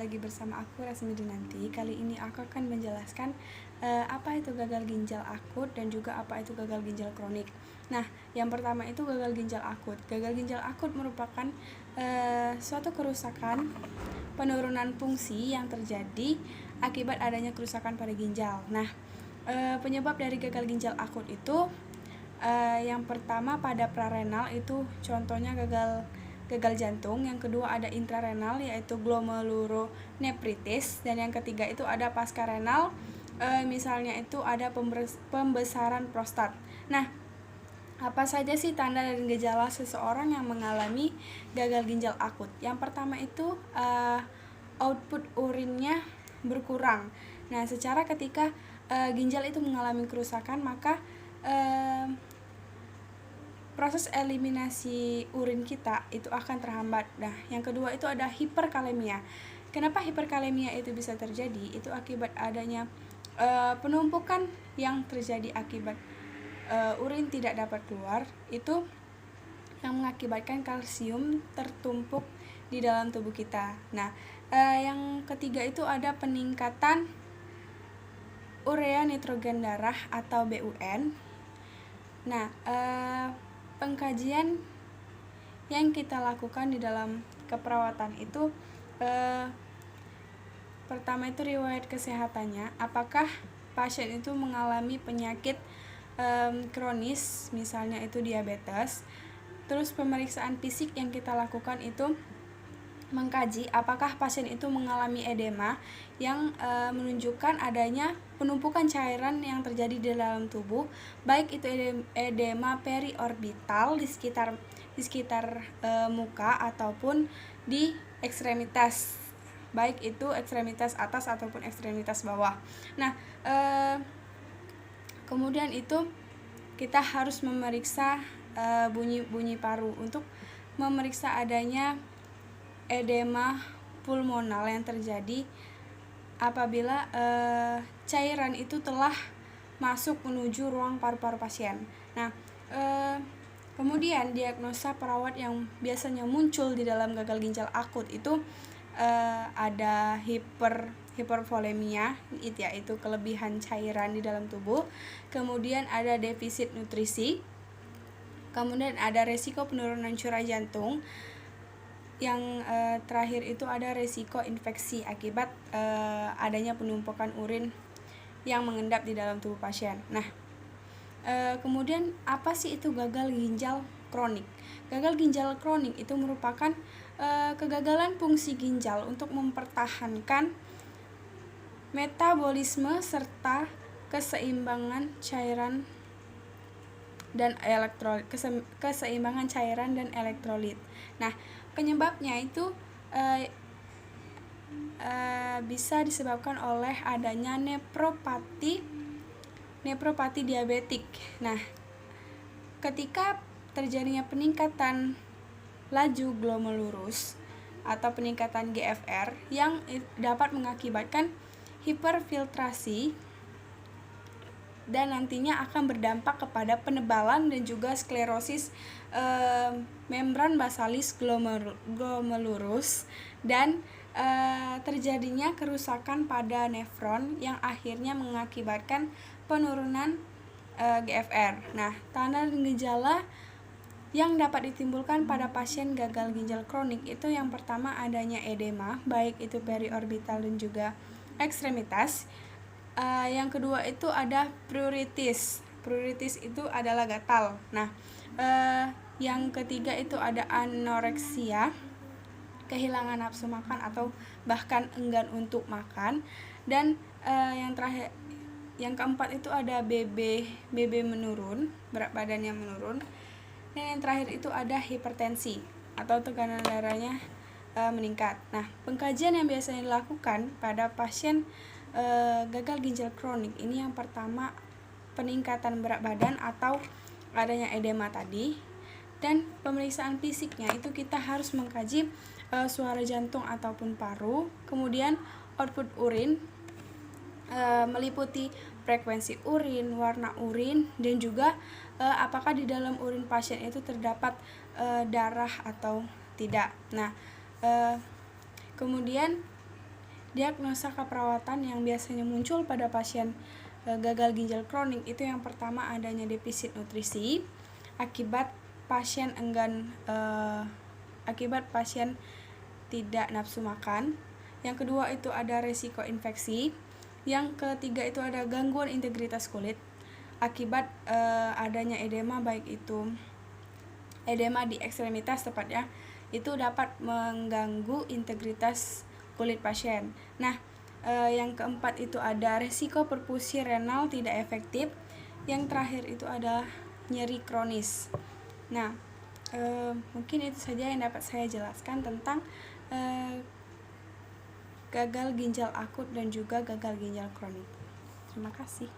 lagi bersama aku Rasmi Dinanti. Kali ini aku akan menjelaskan apa itu gagal ginjal akut dan juga apa itu gagal ginjal kronik. Nah, yang pertama itu gagal ginjal akut. Gagal ginjal akut merupakan suatu kerusakan penurunan fungsi yang terjadi akibat adanya kerusakan pada ginjal. Nah, penyebab dari gagal ginjal akut itu yang pertama pada prarenal, itu contohnya gagal jantung. Yang kedua ada intrarenal, yaitu glomerulonefritis. Dan yang ketiga itu ada pascarenal, misalnya itu ada pembesaran prostat. Nah, apa saja sih tanda dan gejala seseorang yang mengalami gagal ginjal akut? Yang pertama itu output urinnya berkurang. Nah, secara ketika ginjal itu mengalami kerusakan, maka proses eliminasi urin kita itu akan terhambat. Nah, yang kedua itu ada hiperkalemia. Kenapa hiperkalemia itu bisa terjadi? Itu akibat adanya penumpukan yang terjadi akibat urin tidak dapat keluar, itu yang mengakibatkan kalsium tertumpuk di dalam tubuh kita. Nah, yang ketiga itu ada peningkatan urea nitrogen darah atau BUN. Nah, pengkajian yang kita lakukan di dalam keperawatan itu pertama itu riwayat kesehatannya, apakah pasien itu mengalami penyakit kronis, misalnya itu diabetes. Terus pemeriksaan fisik yang kita lakukan itu mengkaji apakah pasien itu mengalami edema yang menunjukkan adanya penumpukan cairan yang terjadi di dalam tubuh, baik itu edema periorbital di sekitar muka ataupun di ekstremitas, baik itu ekstremitas atas ataupun ekstremitas bawah. Nah, kemudian itu kita harus memeriksa bunyi paru untuk memeriksa adanya edema pulmonal yang terjadi apabila cairan itu telah masuk menuju ruang paru-paru pasien. Nah, kemudian diagnosa perawat yang biasanya muncul di dalam gagal ginjal akut itu ada hipervolemia, yaitu kelebihan cairan di dalam tubuh. Kemudian ada defisit nutrisi. Kemudian ada resiko penurunan curah jantung. Yang terakhir itu ada resiko infeksi akibat adanya penumpukan urin yang mengendap di dalam tubuh pasien. Nah, kemudian apa sih itu gagal ginjal kronik? Gagal ginjal kronik itu merupakan kegagalan fungsi ginjal untuk mempertahankan metabolisme serta keseimbangan cairan dan elektrolit. Nah, penyebabnya itu bisa disebabkan oleh adanya nefropati diabetik. Nah, ketika terjadinya peningkatan laju glomerulus atau peningkatan GFR yang dapat mengakibatkan hiperfiltrasi dan nantinya akan berdampak kepada penebalan dan juga sklerosis membran basalis glomerulus dan terjadinya kerusakan pada nefron yang akhirnya mengakibatkan penurunan GFR. Nah, tanda dan gejala yang dapat ditimbulkan pada pasien gagal ginjal kronik itu yang pertama adanya edema, baik itu periorbital dan juga ekstremitas. Yang kedua itu ada pruritus. Pruritus itu adalah gatal. Nah, yang ketiga itu ada anoreksia, kehilangan nafsu makan atau bahkan enggan untuk makan. Dan yang terakhir, yang keempat itu ada BB menurun, berat badannya menurun. Dan yang terakhir itu ada hipertensi atau tekanan darahnya meningkat. Nah, pengkajian yang biasanya dilakukan pada pasien gagal ginjal kronik ini yang pertama peningkatan berat badan atau adanya edema tadi, dan pemeriksaan fisiknya itu kita harus mengkaji suara jantung ataupun paru, kemudian output urin meliputi frekuensi urin, warna urin, dan juga apakah di dalam urin pasien itu terdapat darah atau tidak. Nah, kemudian Diagnosa keperawatan yang biasanya muncul pada pasien gagal ginjal kronik itu yang pertama adanya defisit nutrisi akibat pasien tidak nafsu makan. Yang kedua itu ada resiko infeksi. Yang ketiga itu ada gangguan integritas kulit akibat adanya edema, baik itu edema di ekstremitas tepatnya, itu dapat mengganggu integritas kulit pasien. Nah, yang keempat itu ada resiko perfusi renal tidak efektif. Yang terakhir itu adalah nyeri kronis. Nah, mungkin itu saja yang dapat saya jelaskan tentang gagal ginjal akut dan juga gagal ginjal kronik. Terima kasih.